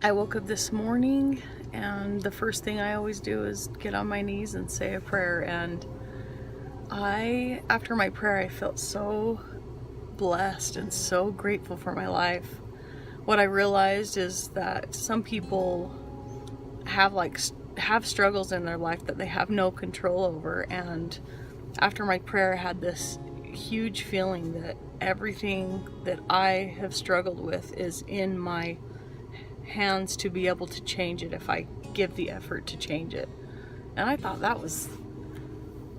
I woke up this morning and the first thing I always do is get on my knees and say a prayer, and after my prayer, I felt so blessed and so grateful for my life. What I realized is that some people have struggles in their life that they have no control over, and after my prayer, I had this huge feeling that everything that I have struggled with is in my hands to be able to change it if I give the effort to change it. And I thought that was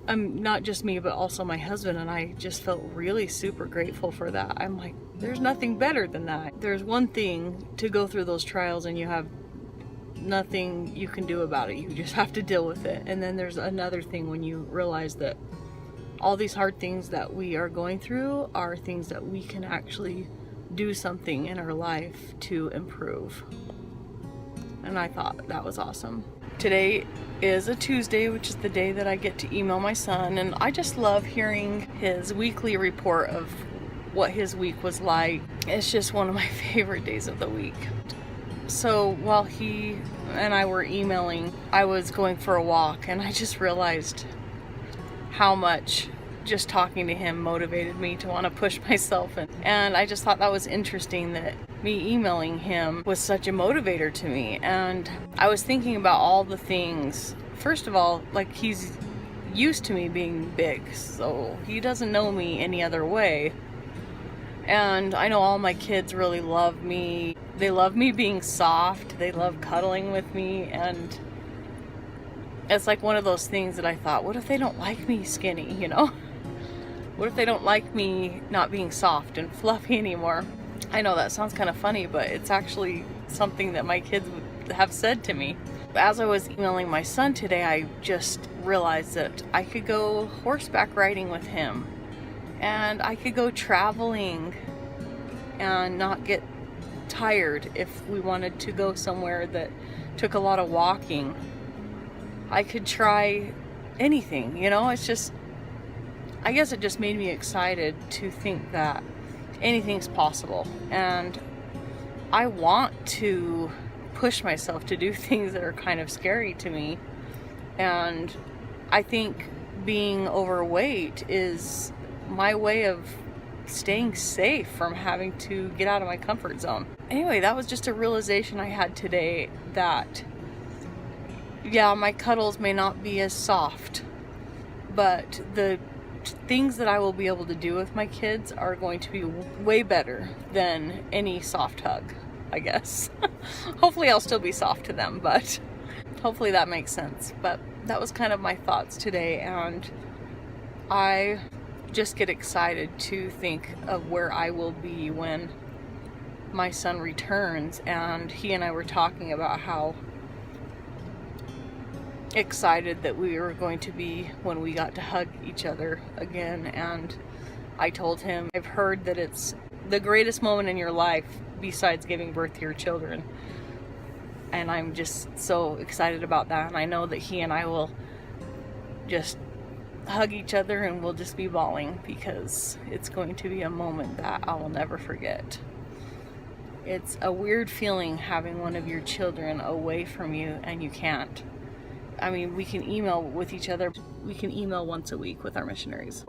not just me, but also my husband, and I just felt really super grateful for that. I'm like, there's nothing better than that. There's one thing to go through those trials and you have nothing you can do about it. You just have to deal with it. And then there's another thing when you realize that all these hard things that we are going through are things that we can actually do something in our life to improve. And I thought that was awesome. Today is a Tuesday, which is the day that I get to email my son, and I just love hearing his weekly report of what his week was like. It's just one of my favorite days of the week. So while he and I were emailing, I was going for a walk, and I just realized how much just talking to him motivated me to want to push myself. And I just thought that was interesting that me emailing him was such a motivator to me. And I was thinking about all the things. First of all, like, he's used to me being big, so he doesn't know me any other way. And I know all my kids really love me. They love me being soft. They love cuddling with me. And it's like one of those things that I thought, what if they don't like me skinny, you know? What if they don't like me not being soft and fluffy anymore? I know that sounds kind of funny, but it's actually something that my kids have said to me. As I was emailing my son today, I just realized that I could go horseback riding with him, and I could go traveling and not get tired if we wanted to go somewhere that took a lot of walking. I could try anything, you know? It's just, I guess it just made me excited to think that anything's possible. And I want to push myself to do things that are kind of scary to me. And I think being overweight is my way of staying safe from having to get out of my comfort zone. Anyway, that was just a realization I had today that, yeah, my cuddles may not be as soft, but the things that I will be able to do with my kids are going to be way better than any soft hug, I guess. Hopefully I'll still be soft to them, but hopefully that makes sense. But that was kind of my thoughts today, and I just get excited to think of where I will be when my son returns. And he and I were talking about how excited that we were going to be when we got to hug each other again. And I told him, I've heard that it's the greatest moment in your life besides giving birth to your children, and I'm just so excited about that. And I know that he and I will just hug each other and we'll just be bawling, because it's going to be a moment that I will never forget. It's a weird feeling having one of your children away from you and you can't. I mean, we can email with each other. We can email once a week with our missionaries.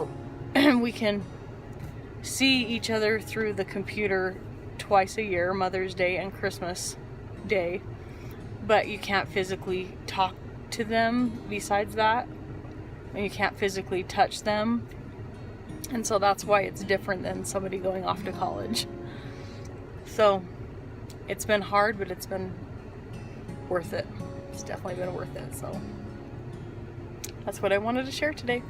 We can see each other through the computer twice a year, Mother's Day and Christmas Day. But you can't physically talk to them besides that. And you can't physically touch them. And so that's why it's different than somebody going off to college. So it's been hard, but it's been worth it. It's definitely been worth it. So that's what I wanted to share today.